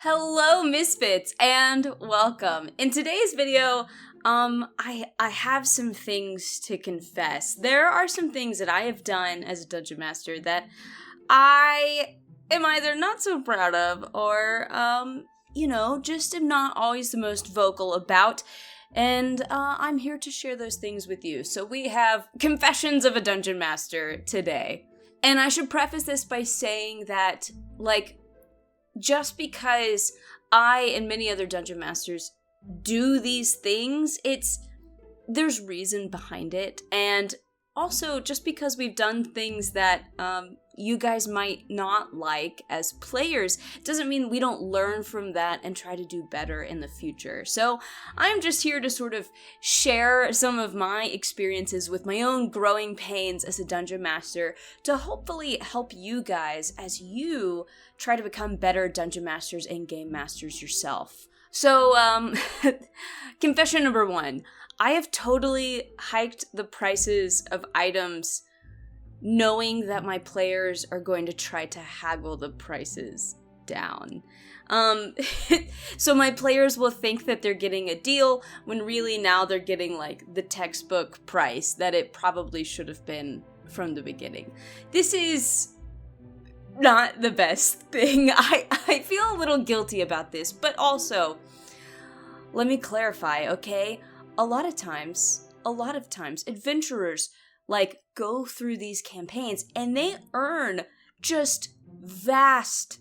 Hello, Misfits, and welcome. In today's video, I have some things to confess. There are some things that I have done as a Dungeon Master that I am either not so proud of or, just am not always the most vocal about. And I'm here to share those things with you. So we have Confessions of a Dungeon Master today. And I should preface this by saying that, just because I and many other Dungeon Masters do these things, there's reason behind it. And also, just because we've done things that you guys might not like as players, doesn't mean we don't learn from that and try to do better in the future. So I'm just here to sort of share some of my experiences with my own growing pains as a Dungeon Master to hopefully help you guys as you try to become better Dungeon Masters and Game Masters yourself. So, confession number 1. I have totally hiked the prices of items knowing that my players are going to try to haggle the prices down. So my players will think that they're getting a deal when really now they're getting the textbook price that it probably should have been from the beginning. This is not the best thing. I feel a little guilty about this, but also, let me clarify, okay? A lot of times, adventurers, go through these campaigns and they earn just vast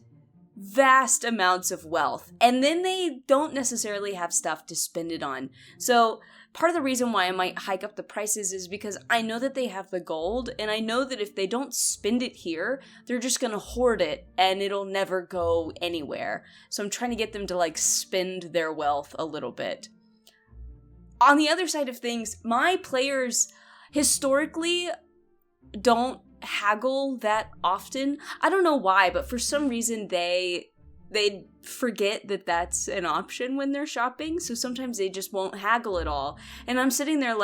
amounts of wealth. And then they don't necessarily have stuff to spend it on. So part of the reason why I might hike up the prices is because I know that they have the gold, and I know that if they don't spend it here, they're just gonna hoard it and it'll never go anywhere. So I'm trying to get them to spend their wealth a little bit. On the other side of things, my players historically don't haggle that often. I don't know why, but for some reason they forget that that's an option when they're shopping, so sometimes they just won't haggle at all. And I'm sitting there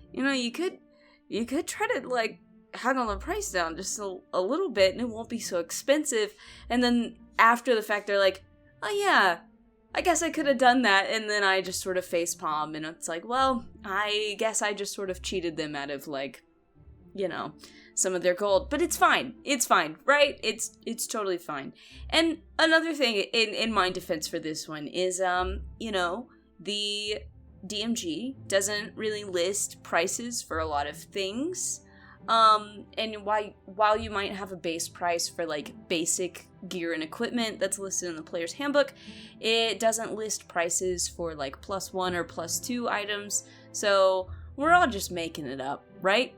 you could try to haggle the price down just a little bit and it won't be so expensive. And then after the fact they're like, oh yeah, I guess I could have done that, and then I just sort of facepalm, and it's well, I guess I just sort of cheated them out of, some of their gold. But it's fine, right? It's totally fine. And another thing in my defense for this one is, the DMG doesn't really list prices for a lot of things. And while you might have a base price for basic gear and equipment that's listed in the player's handbook, it doesn't list prices for +1 or +2 items. So we're all just making it up, right?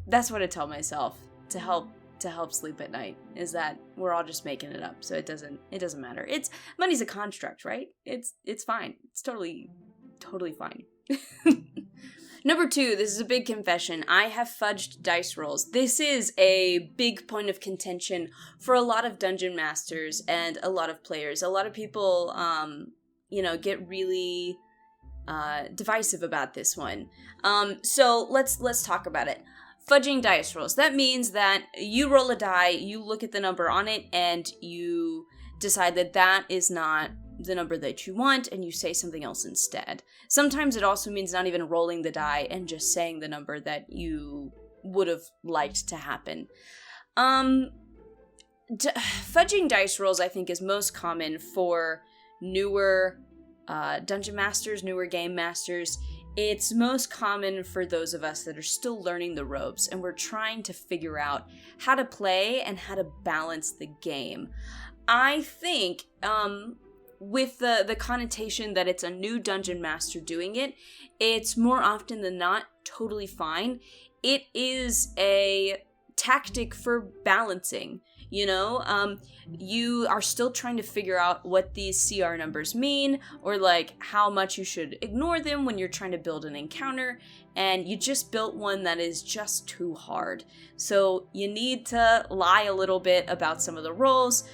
That's what I tell myself to help sleep at night, is that we're all just making it up. So it doesn't matter. Money's a construct, right? It's fine. It's totally fine. Number 2, this is a big confession. I have fudged dice rolls. This is a big point of contention for a lot of Dungeon Masters and a lot of players. A lot of people, get really divisive about this one. So let's talk about it. Fudging dice rolls. That means that you roll a die, you look at the number on it, and you decide that is not the number that you want, and you say something else instead. Sometimes it also means not even rolling the die and just saying the number that you would have liked to happen. Fudging dice rolls, I think, is most common for newer Dungeon Masters, newer Game Masters. It's most common for those of us that are still learning the ropes, and we're trying to figure out how to play and how to balance the game. I think, with the connotation that it's a new Dungeon Master doing it, it's more often than not totally fine. It is a tactic for balancing, you are still trying to figure out what these CR numbers mean, or how much you should ignore them when you're trying to build an encounter, and you just built one that is just too hard. So you need to lie a little bit about some of the rolls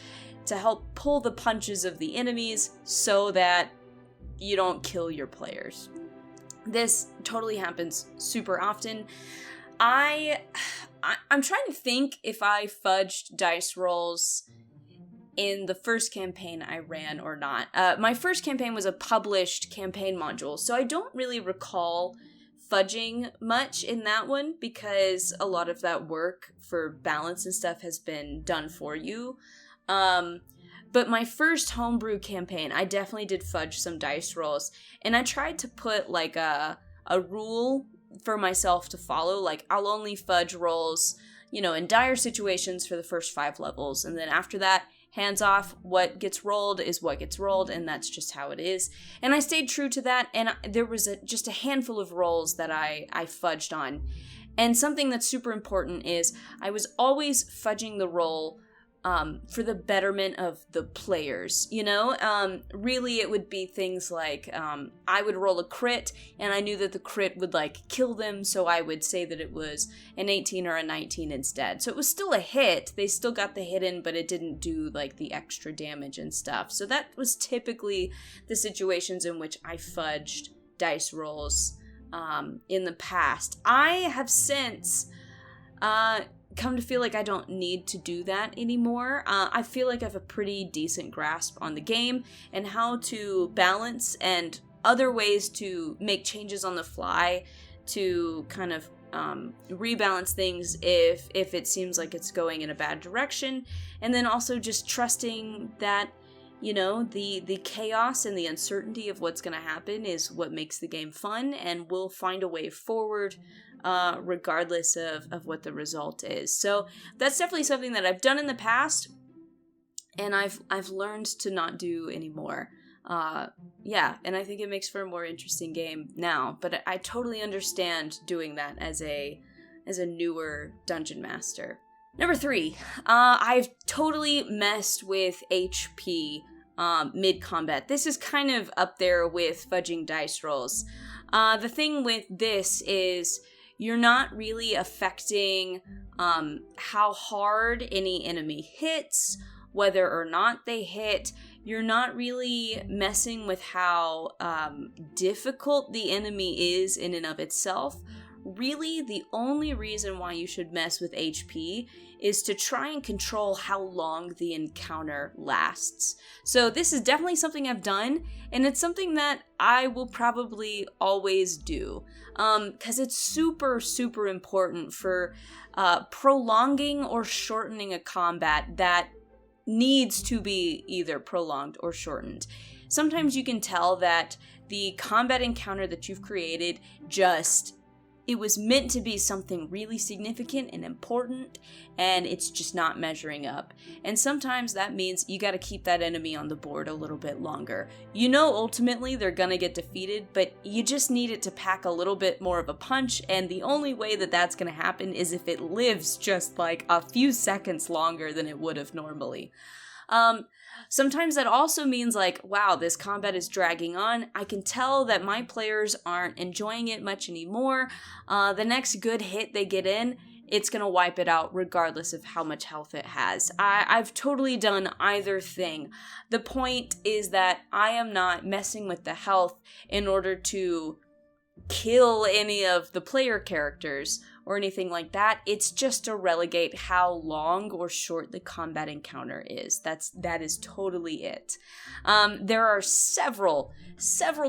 to help pull the punches of the enemies so that you don't kill your players. This totally happens super often. I'm trying to think if I fudged dice rolls in the first campaign I ran or not. My first campaign was a published campaign module, so I don't really recall fudging much in that one because a lot of that work for balance and stuff has been done for you. But my first homebrew campaign, I definitely did fudge some dice rolls, and I tried to put like a rule for myself to follow, like I'll only fudge rolls, in dire situations for the first 5 levels, and then after that, hands off, what gets rolled is what gets rolled, and that's just how it is. And I stayed true to that, and there was just a handful of rolls that I fudged on. And something that's super important is I was always fudging the roll for the betterment of the players, really it would be things like, I would roll a crit, and I knew that the crit would, kill them, so I would say that it was an 18 or a 19 instead. So it was still a hit, they still got the hit in, but it didn't do, the extra damage and stuff. So that was typically the situations in which I fudged dice rolls, in the past. I have since, come to feel like I don't need to do that anymore. I feel like I have a pretty decent grasp on the game and how to balance and other ways to make changes on the fly to kind of rebalance things if it seems like it's going in a bad direction, and then also just trusting that the chaos and the uncertainty of what's going to happen is what makes the game fun, and we'll find a way forward regardless of what the result is. So that's definitely something that I've done in the past, and I've learned to not do anymore. And I think it makes for a more interesting game now, but I totally understand doing that as a newer dungeon master. Number 3, I've totally messed with HP mid-combat. This is kind of up there with fudging dice rolls. The thing with this is you're not really affecting how hard any enemy hits, whether or not they hit. You're not really messing with how difficult the enemy is in and of itself. Really, the only reason why you should mess with HP is to try and control how long the encounter lasts. So this is definitely something I've done, and it's something that I will probably always do, because it's super, super important for prolonging or shortening a combat that needs to be either prolonged or shortened. Sometimes you can tell that the combat encounter that you've created it was meant to be something really significant and important, and it's just not measuring up. And sometimes that means you gotta keep that enemy on the board a little bit longer. Ultimately they're gonna get defeated, but you just need it to pack a little bit more of a punch, and the only way that that's gonna happen is if it lives just a few seconds longer than it would have normally. Sometimes that also means wow, this combat is dragging on. I can tell that my players aren't enjoying it much anymore. The next good hit they get in, it's going to wipe it out regardless of how much health it has. I've totally done either thing. The point is that I am not messing with the health in order to kill any of the player characters or anything like that. It's just to relegate how long or short the combat encounter is. That is totally it. There are several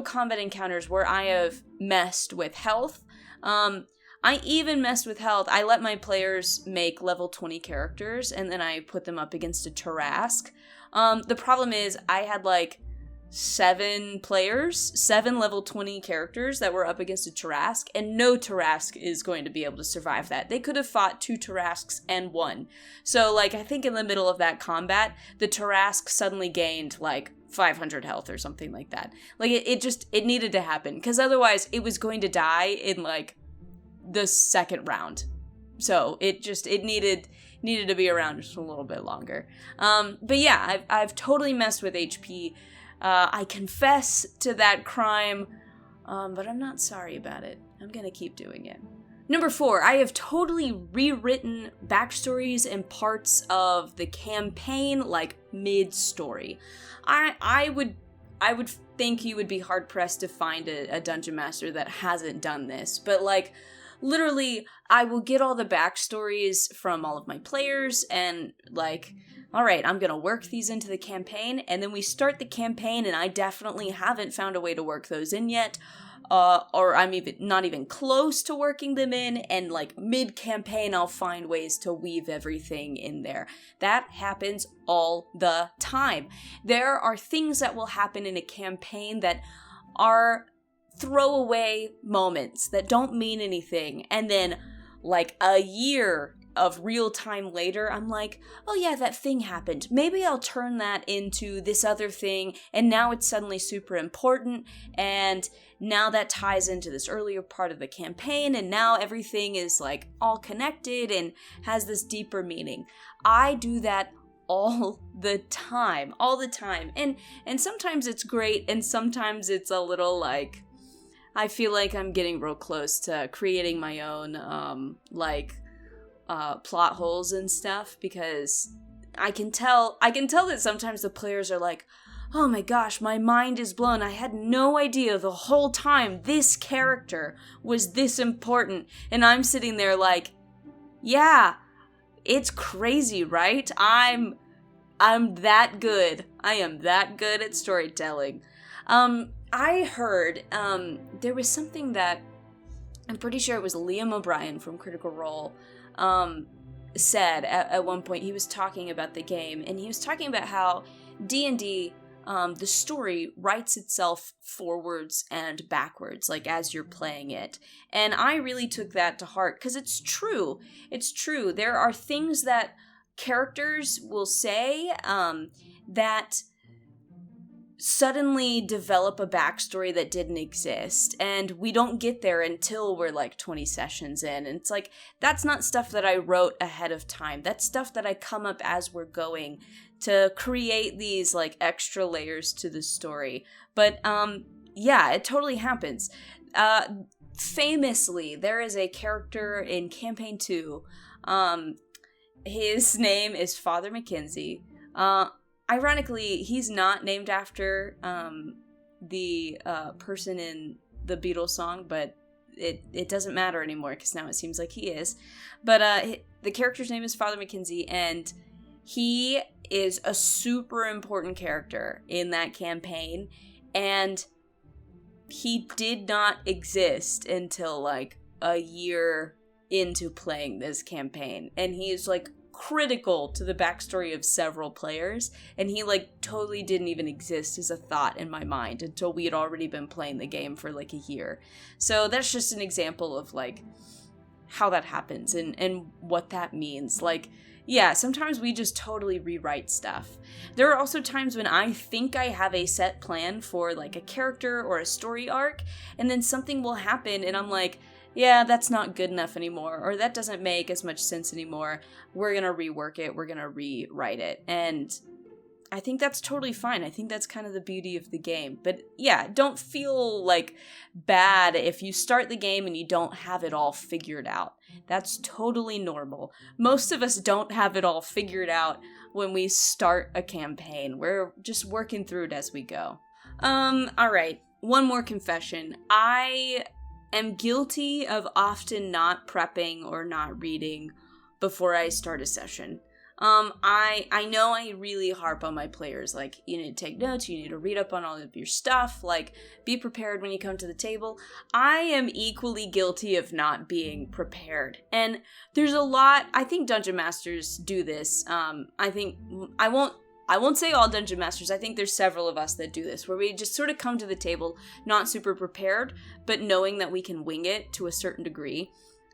combat encounters where I have messed with health. I even messed with health. I let my players make level 20 characters, and then I put them up against a Tarrasque. The problem is I had 7 level 20 characters that were up against a Tarrasque, and no Tarrasque is going to be able to survive that. They could have fought 2 Tarrasques and won. So, I think in the middle of that combat, the Tarrasque suddenly gained, 500 health or something like that. It needed to happen, because otherwise it was going to die in, the second round. So, it needed to be around just a little bit longer. But yeah, I've totally messed with HP. I confess to that crime, but I'm not sorry about it. I'm gonna keep doing it. Number 4, I have totally rewritten backstories and parts of the campaign, mid-story. I would think you would be hard-pressed to find a dungeon master that hasn't done this, but literally, I will get all the backstories from all of my players, and all right, I'm going to work these into the campaign, and then we start the campaign, and I definitely haven't found a way to work those in yet, or I'm even not even close to working them in, and like mid-campaign I'll find ways to weave everything in there. That happens all the time. There are things that will happen in a campaign that are throwaway moments that don't mean anything, and then like a year of real time later, I'm like, oh yeah, that thing happened. Maybe I'll turn that into this other thing, and now it's suddenly super important, and now that ties into this earlier part of the campaign, and now everything is like all connected and has this deeper meaning. I do that all the time. And sometimes it's great, and sometimes it's a little like, I feel like I'm getting real close to creating my own, plot holes and stuff, because I can tell that sometimes the players are like, oh my gosh, my mind is blown. I had no idea the whole time this character was this important. And I'm sitting there like, yeah, it's crazy, right? I'm that good. I am that good at storytelling. I heard, there was something that, I'm pretty sure it was Liam O'Brien from Critical Role, said at one point. He was talking about the game, and he was talking about how D&D, the story writes itself forwards and backwards, like as you're playing it. And I really took that to heart, because it's true. It's true. There are things that characters will say, that suddenly develop a backstory that didn't exist, and we don't get there until we're like 20 sessions in, and it's like, that's not stuff that I wrote ahead of time. That's stuff that I come up as we're going to create these like extra layers to the story. But yeah, it totally happens. Famously, there is a character in campaign 2. His name is Father Mackenzie. Ironically, he's not named after the person in the Beatles song, but it doesn't matter anymore, because now it seems like he is. But the character's name is Father Mackenzie, and he is a super important character in that campaign, and he did not exist until like a year into playing this campaign, and he is like critical to the backstory of several players, and he like totally didn't even exist as a thought in my mind until we had already been playing the game for like a year. So that's just an example of like how that happens and what that means. Like, yeah, sometimes we just totally rewrite stuff. There are also times when I think I have a set plan for like a character or a story arc, and then something will happen and I'm like, yeah, that's not good enough anymore, or that doesn't make as much sense anymore. We're gonna rework it, we're gonna rewrite it. And I think that's totally fine. I think that's kind of the beauty of the game. But yeah, don't feel like bad if you start the game and you don't have it all figured out. That's totally normal. Most of us don't have it all figured out when we start a campaign. We're just working through it as we go. Alright, one more confession. I am guilty of often not prepping or not reading before I start a session. I know I really harp on my players, like, you need to take notes, you need to read up on all of your stuff, like, be prepared when you come to the table. I am equally guilty of not being prepared. And there's a lot, I think Dungeon Masters do this. I won't say all Dungeon Masters. I think there's several of us that do this, where we just sort of come to the table not super prepared, but knowing that we can wing it to a certain degree.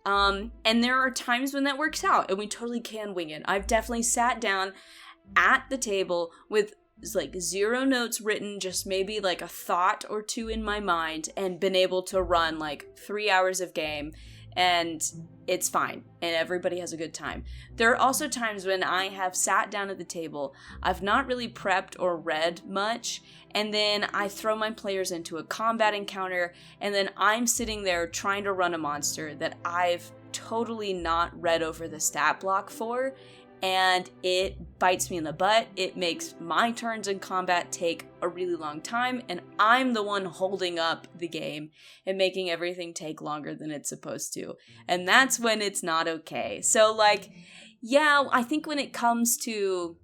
And there are times when that works out, and we totally can wing it. I've definitely sat down at the table with like 0 notes written, just maybe like a thought or two in my mind, and been able to run like 3 hours of game, and it's fine, and everybody has a good time. There are also times when I have sat down at the table, I've not really prepped or read much, and then I throw my players into a combat encounter, and then I'm sitting there trying to run a monster that I've totally not read over the stat block for, and it bites me in the butt. It makes my turns in combat take a really long time, and I'm the one holding up the game and making everything take longer than it's supposed to. And that's when it's not okay. So, like, yeah, I think when it comes to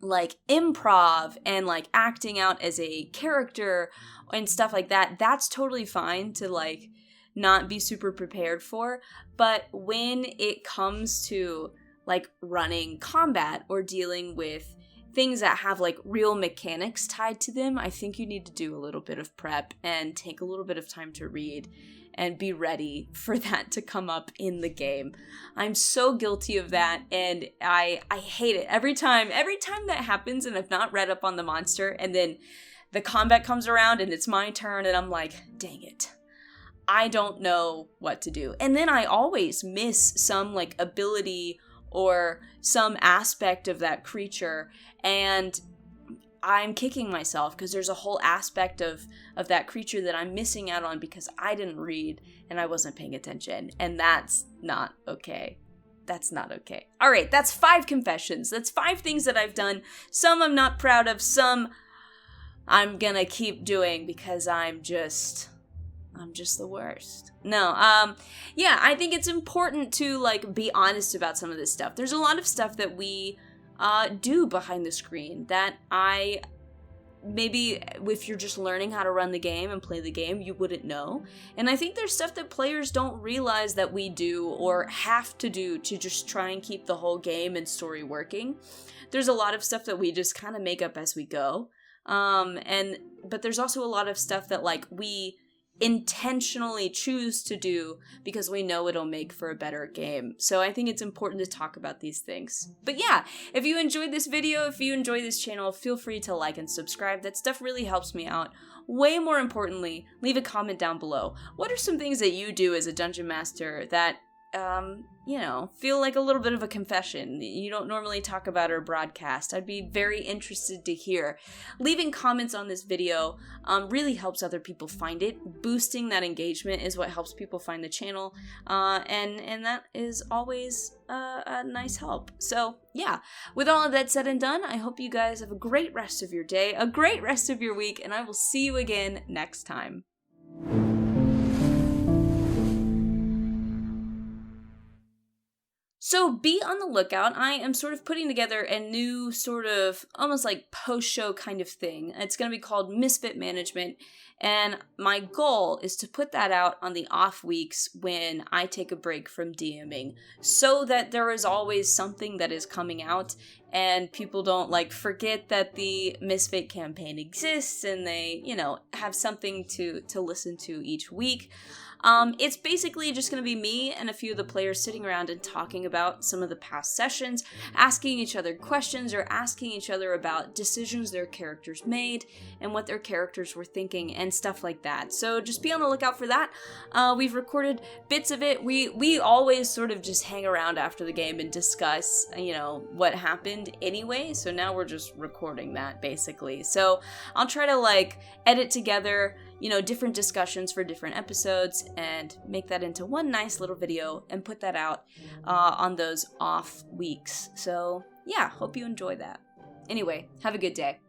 like improv and like acting out as a character and stuff like that, that's totally fine to like not be super prepared for. But when it comes to like running combat or dealing with things that have like real mechanics tied to them, I think you need to do a little bit of prep and take a little bit of time to read and be ready for that to come up in the game. I'm so guilty of that, and I hate it. Every time that happens and I've not read up on the monster and then the combat comes around and it's my turn and I'm like, dang it, I don't know what to do. And then I always miss some like ability or some aspect of that creature, and I'm kicking myself because there's a whole aspect of that creature that I'm missing out on because I didn't read and I wasn't paying attention. And that's not okay. That's not okay. All right, that's 5 confessions. That's 5 things that I've done. Some I'm not proud of. Some I'm gonna keep doing because I'm just the worst. No, yeah, I think it's important to like be honest about some of this stuff. There's a lot of stuff that we do behind the screen that maybe if you're just learning how to run the game and play the game, you wouldn't know. And I think there's stuff that players don't realize that we do or have to do to just try and keep the whole game and story working. There's a lot of stuff that we just kind of make up as we go. But there's also a lot of stuff that like we intentionally choose to do because we know it'll make for a better game. So I think it's important to talk about these things. But yeah, if you enjoyed this video, if you enjoy this channel, feel free to like and subscribe. That stuff really helps me out. Way more importantly, leave a comment down below. What are some things that you do as a dungeon master that feel like a little bit of a confession you don't normally talk about or broadcast? I'd be very interested to hear. Leaving comments on this video really helps other people find it. Boosting that engagement is what helps people find the channel, and that is always a nice help. So yeah, with all of that said and done, I hope you guys have a great rest of your day, a great rest of your week, and I will see you again next time. So be on the lookout. I am sort of putting together a new sort of almost like post-show kind of thing. It's going to be called Misfit Management, and my goal is to put that out on the off weeks when I take a break from DMing, so that there is always something that is coming out and people don't like forget that the Misfit campaign exists and they, have something to listen to each week. It's basically just going to be me and a few of the players sitting around and talking about some of the past sessions, asking each other questions or asking each other about decisions their characters made and what their characters were thinking and stuff like that. So just be on the lookout for that. We've recorded bits of it. We always sort of just hang around after the game and discuss, what happened anyway. So now we're just recording that basically. So I'll try to like edit together different discussions for different episodes and make that into one nice little video and put that out on those off weeks. So yeah, hope you enjoy that. Anyway, have a good day.